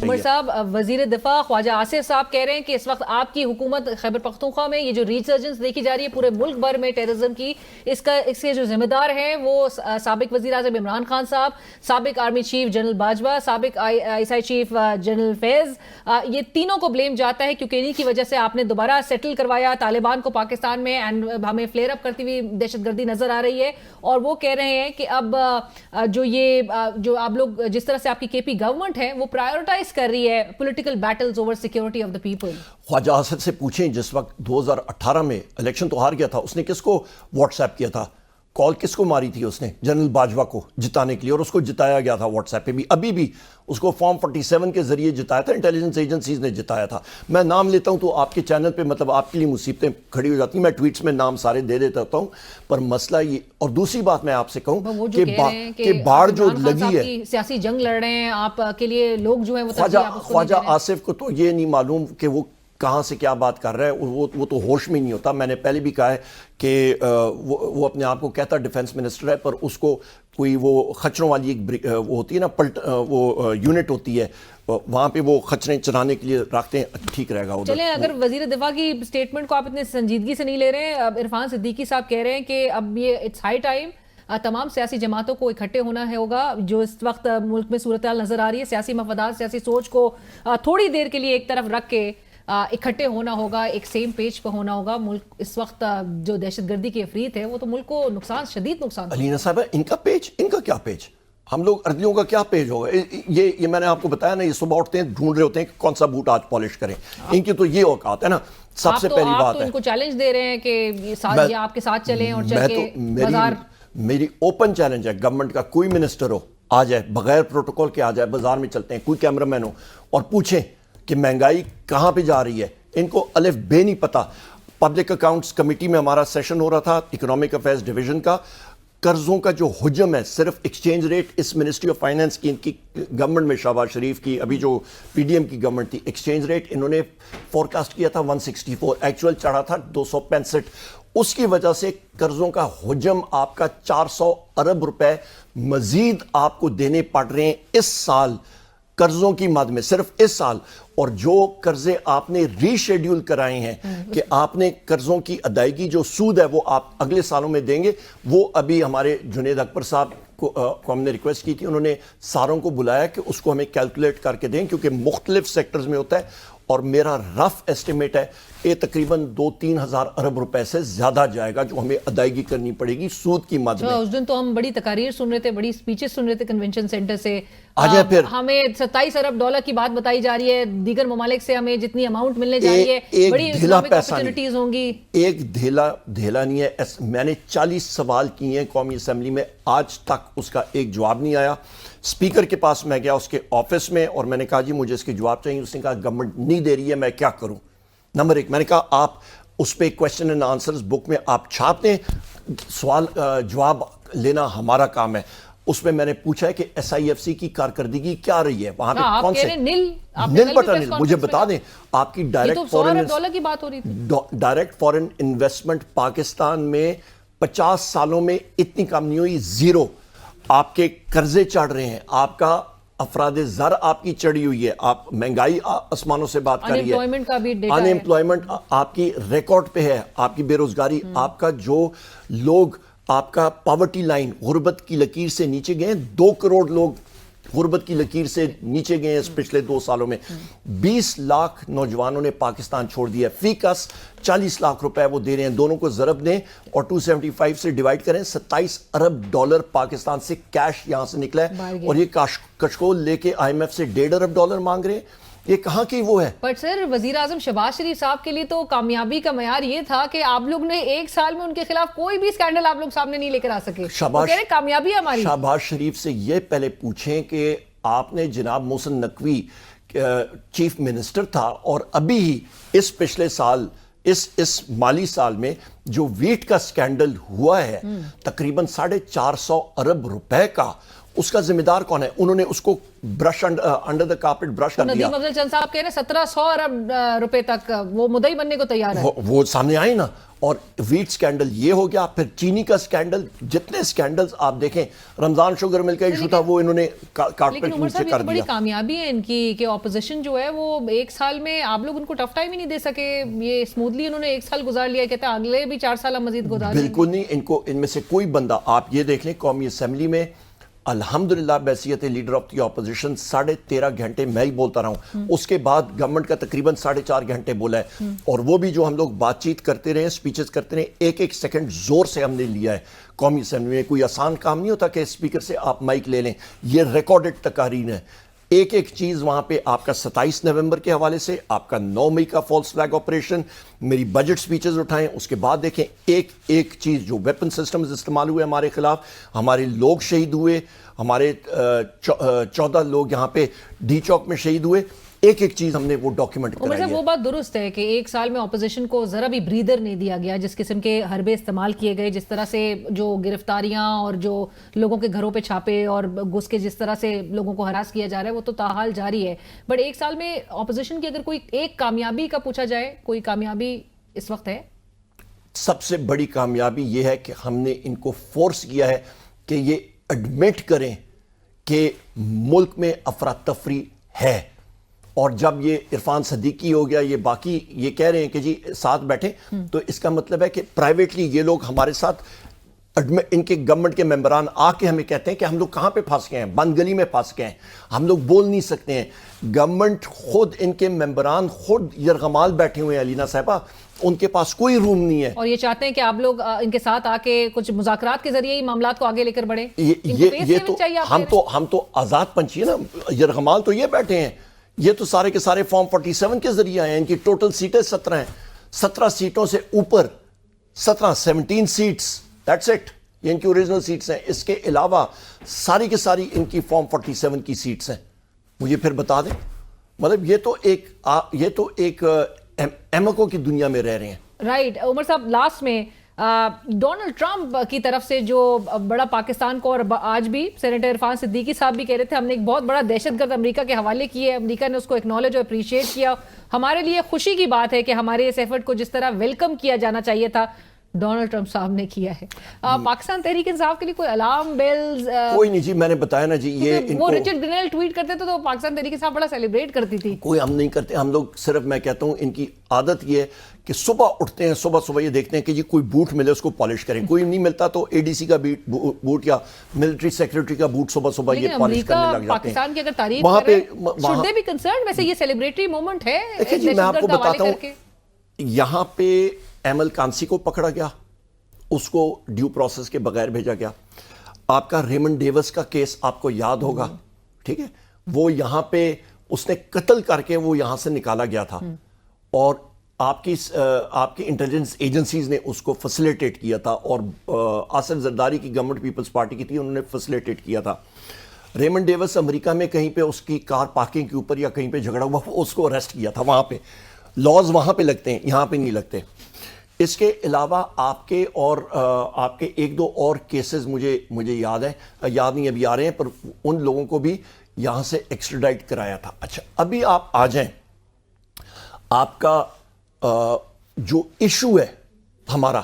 عمر صاحب، وزیر دفاع خواجہ آصف صاحب کہہ رہے ہیں کہ اس وقت آپ کی حکومت خیبر پختونخوا میں یہ جو ریسرجنس دیکھی جا رہی ہے پورے ملک بھر میں ٹیررزم کی، اس کے جو ذمہ دار ہیں وہ سابق وزیر اعظم عمران خان صاحب، سابق آرمی چیف جنرل باجوہ، سابق آئی ایس چیف جنرل فیض، یہ تینوں کو بلیم جاتا ہے کیونکہ انہی کی وجہ سے آپ نے دوبارہ سیٹل کروایا طالبان کو پاکستان میں، اینڈ ہمیں فلیئر اپ کرتی ہوئی دہشت گردی نظر آ رہی ہے. اور وہ کہہ رہے ہیں کہ اب جو آپ لوگ جس طرح سے آپ کی کے پی گورنمنٹ ہے وہ پرائیورٹائز کر رہی ہے political battles over security of the people. Khawaja Asif سے پوچھیں جس وقت 2018 میں الیکشن تو ہار گیا تھا، اس نے کس کو واٹس ایپ کیا تھا، کال کس کو ماری تھی اس نے؟ جنرل باجوہ کو جتانے کے لیے، اور اس کو جتایا گیا تھا واٹس ایپ پہ بھی. ابھی بھی اس کو فارم 47 کے ذریعے جتایا تھا، انٹیلیجنس ایجنسیز نے جتایا تھا. میں نام لیتا ہوں تو آپ کے چینل پہ مطلب آپ کے لیے مصیبتیں کھڑی ہو جاتی ہیں. میں ٹویٹس میں نام سارے دے دیتا ہوں، پر مسئلہ یہ. اور دوسری بات میں آپ سے کہوں کہ باڑ جو لگی ہے، سیاسی جنگ لڑ رہے ہیں آپ کے لیے لوگ جو ہیں وہ خواجہ آصف کو تو یہ نہیں معلوم کہ وہ کہاں سے کیا بات کر رہا ہے، وہ تو ہوش میں نہیں ہوتا. میں نے پہلے بھی کہا ہے کہ وہ اپنے آپ کو کہتا ڈیفنس منسٹر ہے، پر اس کو کوئی وہ خچروں والی ایک وہ ہوتی ہے نا، وہ یونٹ ہوتی ہے، وہاں پہ وہ خچریں چلانے کے لیے رکھتے ہیں. ٹھیک رہے گا. چلیں، اگر وزیر دفاع کی سٹیٹمنٹ کو آپ اتنے سنجیدگی سے نہیں لے رہے ہیں، عرفان صدیقی صاحب کہہ رہے ہیں کہ اب یہ اٹس ہائی ٹائم تمام سیاسی جماعتوں کو اکٹھے ہونا ہوگا. جو اس وقت ملک میں صورتحال نظر آ رہی ہے، سیاسی مفادات، سیاسی سوچ کو تھوڑی دیر کے لیے ایک طرف رکھ کے اکٹھے ہونا ہوگا، ایک سیم پیج پہ ہونا ہوگا. ملک اس وقت جو دہشت گردی کی افریت ہے وہ تو ملک کو شدید نقصان. علینا صاحب، ان کا کیا پیج؟ ہم لوگ اردلیوں کا کیا پیج ہوگا؟ یہ میں نے آپ کو بتایا نا، یہ صبح اٹھتے ہیں ڈھونڈ رہے ہوتے ہیں کہ کون سا بوٹ آج پالش کریں. ان کی تو یہ اوقات ہے نا. سب سے پہلی بات ہے، آپ تو ان کو چیلنج دے رہے ہیں کہ آپ کے ساتھ چلیں اور چل کے بازار. میری اوپن چیلنج ہے گورنمنٹ کا، کوئی منسٹر ہو آ جائے بغیر پروٹوکول کے، آ جائے بازار میں چلتے ہیں، کوئی کیمرہ مین ہو اور پوچھیں کہ مہنگائی کہاں پہ جا رہی ہے. ان کو الف بے نہیں پتا. پبلک اکاؤنٹس کمیٹی میں ہمارا سیشن ہو رہا تھا اکنامک افیئرز ڈویژن کا. قرضوں کا جو حجم ہے، صرف ایکسچینج ریٹ اس منسٹری آف فائنانس کی، ان کی گورنمنٹ میں شہباز شریف کی، ابھی جو پی ڈی ایم کی گورنمنٹ تھی، ایکسچینج ریٹ انہوں نے فور کاسٹ کیا تھا 164، ایکچوئل چڑھا تھا 265. اس کی وجہ سے قرضوں کا حجم آپ کا 400 ارب روپے مزید آپ کو دینے پڑ رہے ہیں اس سال قرضوں کی مد میں، صرف اس سال. اور جو قرضے آپ نے ری شیڈیول کرائے ہیں کہ آپ نے قرضوں کی ادائیگی جو سود ہے وہ آپ اگلے سالوں میں دیں گے، وہ ابھی ہمارے جنید اکبر صاحب کو ہم نے ریکویسٹ کی تھی، انہوں نے ساروں کو بلایا کہ اس کو ہمیں کیلکولیٹ کر کے دیں، کیونکہ مختلف سیکٹرز میں ہوتا ہے. اور میرا رف ایسٹیمیٹ ہے یہ تقریباً 2-3 ہزار ارب روپے سے زیادہ جائے گا جو ہمیں ادائیگی کرنی پڑے گی سود کی مد میں. اس دن تو ہم بڑی تقاریر سن رہے تھے، بڑی سپیچز سن رہے تھے کنونشن سینٹر سے. ہمیں 27 ارب ڈالر کی بات بتائی جا رہی ہے، دیگر ممالک سے ہمیں جتنی اماؤنٹ ملنے جا رہی ہے بڑی اکنامک اپرچونٹیز ہوں گی. ایک دھیلا نہیں ہے. میں نے 40 سوال کیے ہیں قومی اسمبلی میں، آج تک اس کا ایک جواب نہیں آیا. اسپیکر کے پاس میں گیا اس کے آفس میں اور میں نے کہا جی مجھے اس کے جواب چاہیے. اس نے کہا گورنمنٹ نہیں دے رہی ہے، میں کیا کروں؟ نمبر 1 میں نے کہا آپ اس پہ کویسچن اینڈ آنسرز بک میں آپ چھاپ دیں، سوال جواب لینا ہمارا کام ہے. اس میں نے پوچھا ہے کہ ایس آئی ایف سی کی کارکردگی کیا رہی ہے وہاں پہ، کون سے نل بٹن. مجھے بتا دیں آپ کی ڈائریکٹ فورن انویسٹمنٹ پاکستان میں 50 سالوں میں اتنی کم نہیں ہوئی، زیرو. آپ کے قرضے چڑھ رہے ہیں، آپ کا افراد زر آپ کی چڑھی ہوئی ہے، آپ مہنگائی آسمانوں سے بات کر رہی ہے، ان ایمپلائمنٹ آپ کی ریکارڈ پہ ہے، آپ کی بے روزگاری، آپ کا جو لوگ، آپ کا پاورٹی لائن غربت کی لکیر سے نیچے گئے ہیں، 2 کروڑ لوگ غربت کی لکیر سے نیچے گئے ہیں اس پچھلے 2 سالوں میں. 20 لاکھ نوجوانوں نے پاکستان چھوڑ دیا. فی کس 40 لاکھ روپے وہ دے رہے ہیں. دونوں کو ضرب دیں اور 275 سے ڈیوائڈ کریں، 27 ارب ڈالر پاکستان سے کیش یہاں سے نکلا ہے. اور یہ کشکول لے کے آئی ایم ایف سے 1.5 ارب ڈالر مانگ رہے ہیں. یہ کہاں کی وہ ہے؟ پر سر وزیر اعظم شہباز شریف صاحب کے لیے تو کامیابی کا معیار یہ تھا کہ آپ لوگ نے 1 سال میں ان کے خلاف کوئی بھی اسکینڈل آپ لوگ سامنے نہیں لے کر آ سکے. وہ کہہ رہے کامیابی ہماری. شہباز شریف سے یہ پہلے پوچھیں کہ آپ نے جناب محسن نقوی چیف منسٹر تھا اور ابھی ہی اس پچھلے سال اس مالی سال میں جو ویٹ کا سکینڈل ہوا ہے تقریباً 450 ارب روپے کا، اس کا ذمہ دار کون ہے؟ انہوں نے اس کو brush under the carpet brush کر دیا. ندیم افضل چند صاحب کہہ رہے ہیں 1700 ارب روپے تک وہ مدعی بننے کو تیار ہے. وہ سامنے آئے نا. اور ویٹ سکینڈل یہ ہو گیا, پھر چینی کا سکینڈل, جتنے سکینڈلز آپ دیکھیں, رمضان شوگر مل کا ایشو تھا وہ انہوں نے کارپیٹ نیچے کر دیا. بڑی کامیابی ہے ان کی کہ اپوزیشن جو ہے وہ ایک سال میں آپ لوگ ان کو ٹف ٹائم ہی نہیں دے سکے, یہ اسموتھلی انہوں نے ایک سال گزار لیا, کہتے ہیں اگلے بھی 4 سال مزید گزار لیں. بالکل نہیں, ان میں سے کوئی بندہ, آپ یہ دیکھ لیں قومی اسمبلی میں الحمدللہ بحیثیت لیڈر آف دی اپوزیشن 13.5 گھنٹے میں ہی بولتا رہا ہوں. اس کے بعد گورنمنٹ کا تقریباً 4.5 گھنٹے بولا ہے, اور وہ بھی جو ہم لوگ بات چیت کرتے رہے, سپیچز کرتے رہے, ایک سیکنڈ زور سے ہم نے لیا ہے. قومی اسمبلی میں کوئی آسان کام نہیں ہوتا کہ اسپیکر سے آپ مائک لے لیں, یہ ریکارڈڈ تقاریر ہے. ایک چیز وہاں پہ آپ کا 27 نومبر کے حوالے سے, آپ کا 9 مئی کا فالس فلیگ آپریشن, میری بجٹ سپیچز اٹھائیں, اس کے بعد دیکھیں ایک چیز جو ویپن سسٹمز استعمال ہوئے ہمارے خلاف, ہمارے لوگ شہید ہوئے, ہمارے 14 لوگ یہاں پہ ڈی چوک میں شہید ہوئے, ایک چیز ہم نے وہ ڈاکیومنٹ کرائی ہے. وہ بات درست ہے کہ ایک سال میں اپوزیشن کو ذرا بھی بریدر نہیں دیا گیا, جس قسم کے حربے استعمال کیے گئے, جس طرح سے جو گرفتاریاں اور جو لوگوں کے گھروں پہ چھاپے اور گھس کے جس طرح سے لوگوں کو ہراس کیا جا رہا ہے, وہ تو تاحال جاری ہے. بٹ ایک سال میں اپوزیشن کی اگر کوئی ایک کامیابی کا پوچھا جائے, کوئی کامیابی اس وقت ہے؟ سب سے بڑی کامیابی یہ ہے کہ ہم نے ان کو فورس کیا ہے کہ یہ ایڈمٹ کریں کہ ملک میں افراتفری ہے. اور جب یہ عرفان صدیقی ہو گیا, یہ باقی یہ کہہ رہے ہیں کہ جی ساتھ بیٹھیں, تو اس کا مطلب ہے کہ پرائیویٹلی یہ لوگ ہمارے ساتھ, ان کے گورنمنٹ کے ممبران آ کے ہمیں کہتے ہیں کہ ہم لوگ کہاں پہ پھنس گئے ہیں, بند گلی میں پھنس گئے ہیں, ہم لوگ بول نہیں سکتے ہیں. گورنمنٹ خود, ان کے ممبران خود یرغمال بیٹھے ہوئے ہیں علینا صاحبہ, ان کے پاس کوئی روم نہیں ہے, اور یہ چاہتے ہیں کہ آپ لوگ ان کے ساتھ آ کے کچھ مذاکرات کے ذریعے ہی معاملات کو آگے لے کر بڑھیں. یہ تو ہم تو آزاد پنچھی ہے نا, یرغمال تو یہ بیٹھے ہیں, یہ تو سارے کے سارے فارم 47 کے ذریعے ہیں. ان کی ٹوٹل سیٹیں 17 ہیں, 17 سیٹوں سے اوپر 17 سیٹس, دیٹس اٹ, یہ ان کی اوریجنل سیٹس ہیں. اس کے علاوہ ساری کے ساری ان کی فارم 47 کی سیٹس ہیں. مجھے پھر بتا دیں, مطلب یہ تو ایک ایمکو کی دنیا میں رہ رہے ہیں. رائٹ. عمر صاحب, لاسٹ میں ڈونلڈ ٹرمپ کی طرف سے جو بڑا پاکستان کو, اور آج بھی سینیٹر عرفان صدیقی صاحب بھی کہہ رہے تھے, ہم نے ایک بہت بڑا دہشت گرد امریکہ کے حوالے کی ہے, امریکہ نے اس کو ایکنالج اور اپریشیٹ کیا. ہمارے لیے خوشی کی بات ہے کہ ہمارے اس ایفرٹ کو جس طرح ویلکم کیا جانا چاہیے تھا, ڈونلڈ ٹرمپ صاحب نے کیا ہے. پاکستان تحریک انصاف کے لیے کوئی الارم بیلز؟ کوئی نہیں جی, میں نے بتایا نا جی, یہ وہ رچرڈ گرینل ٹویٹ کرتے تھے تو پاکستان تحریک انصاف بڑا سیلیبریٹ کرتی تھی. کوئی ہم نہیں کرتے, ہم لوگ صرف, میں کہتا ہوں ان کی عادت یہ ہے کہ صبح اٹھتے ہیں, صبح یہ دیکھتے ہیں کہ جی کوئی بوٹ ملے اس کو پالش کریں, کوئی نہیں ملتا تو اے ڈی سی کا بوٹ یا ملٹری سیکرٹری کا بوٹ صبح یہ پالش کرنے لگ جاتے ہیں. پاکستان کی اگر تعریف کریں, should they be concerned؟ ویسے یہ سیلیبریٹری مومنٹ ہے. دیکھیں جی, میں آپ کو بتاتا ہوں, یہاں پہ ایمل کانسی کو پکڑا گیا, اس کو ڈیو پروسیس کے بغیر بھیجا گیا. آپ کا ریمنڈ ڈیوس کا کیس آپ کو یاد ہوگا, ٹھیک ہے, وہ یہاں پہ اس نے قتل کر کے وہ یہاں سے نکالا گیا تھا, اور آپ کی انٹیلیجنس ایجنسیز نے اس کو فیسیلیٹیٹ کیا تھا, اور آصف زرداری کی گورنمنٹ پیپلز پارٹی کی تھی, انہوں نے فیسیلیٹیٹ کیا تھا. ریمنڈ ڈیوس امریکہ میں کہیں پہ اس کی کار پارکنگ کے اوپر یا کہیں پہ جھگڑا ہوا, اس کو اریسٹ کیا تھا. وہاں پہ لاز وہاں پہ لگتے ہیں, یہاں پہ نہیں لگتے. اس کے علاوہ آپ کے 1-2 اور کیسز مجھے یاد نہیں ابھی آ رہے ہیں, پر ان لوگوں کو بھی یہاں سے ایکسٹریڈائٹ کرایا تھا. اچھا, ابھی آپ آ جائیں, آپ کا جو ایشو ہے ہمارا,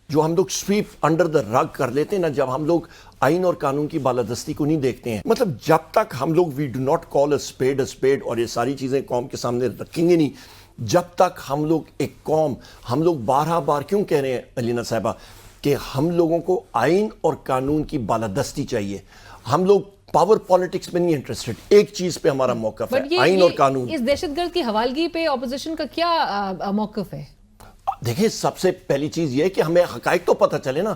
جو ہم لوگ سویپ انڈر دا رگ کر لیتے ہیں نا, جب ہم لوگ آئین اور قانون کی بالادستی کو نہیں دیکھتے ہیں, مطلب جب تک ہم لوگ we do not call a speed, اور یہ ساری چیزیں قوم کے سامنے رکھیں گے نہیں, جب تک ہم لوگ ایک قوم, ہم لوگ بار کیوں کہہ رہے ہیں علینا صاحبہ کہ ہم لوگوں کو آئین اور قانون کی بالادستی چاہیے, ہم لوگ پاور پالیٹکس میں نہیں انٹرسٹڈ, ایک چیز پہ ہمارا موقف ہے, آئین اور قانون. اس دہشت گرد کی حوالگی پہ اپوزیشن کا کیا موقف ہے؟ دیکھیں, سب سے پہلی چیز یہ ہے کہ ہمیں حقائق تو پتہ چلے نا,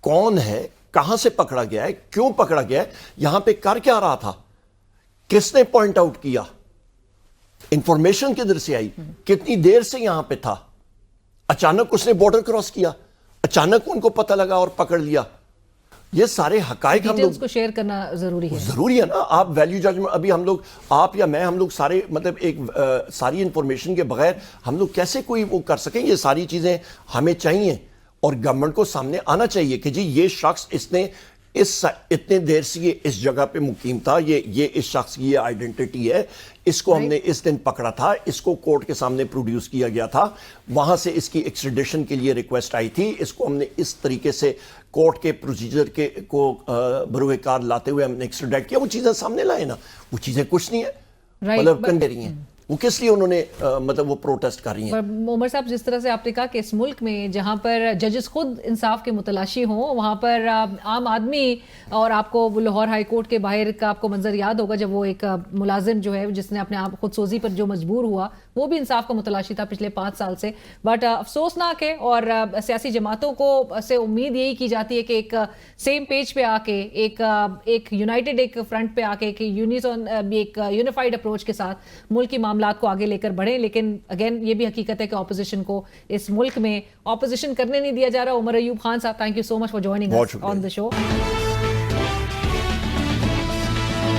کون ہے, کہاں سے پکڑا گیا ہے, کیوں پکڑا گیا ہے, یہاں پہ کر کیا رہا تھا, کس نے پوائنٹ آؤٹ کیا, انفارمیشن کدھر سے آئی, کتنی دیر سے یہاں پہ تھا, اچانک اس نے بارڈر کراس کیا, اچانک ان کو پتہ لگا اور پکڑ لیا. یہ سارے حقائق ہم لوگ کو شیئر کرنا ضروری ہے نا. آپ ویلیو ججمنٹ, ابھی ہم لوگ, آپ یا میں, ہم لوگ سارے, مطلب ایک ساری انفارمیشن کے بغیر ہم لوگ کیسے کوئی وہ کر سکیں. یہ ساری چیزیں ہمیں چاہیے, اور گورنمنٹ کو سامنے آنا چاہیے کہ جی یہ شخص, اس نے اتنے دیر سے یہ اس جگہ پہ مقیم تھا, یہ اس شخص کی یہ آئیڈینٹی ہے, اس کو ہم نے اس دن پکڑا تھا, اس کو کورٹ کے سامنے پروڈیوس کیا گیا تھا, وہاں سے اس کی ایکسٹریڈیشن کے لیے ریکویسٹ آئی تھی, اس کو ہم نے اس طریقے سے کورٹ کے پروسیجر کو بروئے کار لاتے ہوئے ہم نے ایکسٹریڈیٹ کیا. وہ چیزیں سامنے لائے نا, وہ چیزیں کچھ نہیں ہیں, مطلب کن رہی ہیں, وہ کس لیے انہوں نے مطلب وہ پروٹیسٹ کر رہی ہیں. عمر صاحب, جس طرح سے آپ نے کہا کہ اس ملک میں جہاں پر ججز خود انصاف کے متلاشی ہوں, وہاں پر عام آدمی, اور آپ کو لاہور ہائی کورٹ کے باہر کا آپ کو منظر یاد ہوگا جب وہ ایک ملازم جو ہے جس نے اپنے آپ خود سوزی پر جو مجبور ہوا, وہ بھی انصاف کا متلاشی تھا پچھلے 5 سال سے. بٹ افسوسناک ہے, اور سیاسی جماعتوں کو سے امید یہی کی جاتی ہے کہ ایک سیم پیج پہ آ کے, ایک یونائٹڈ ایک فرنٹ پہ آ کے, ایک یونیفائڈ اپروچ کے ساتھ ملک کی معاملات کو آگے لے کر بڑھیں. لیکن اگین یہ بھی حقیقت ہے کہ اپوزیشن کو اس ملک میں اپوزیشن کرنے نہیں دیا جا رہا. عمر ایوب خان صاحب, thank you so much for joining us on the show.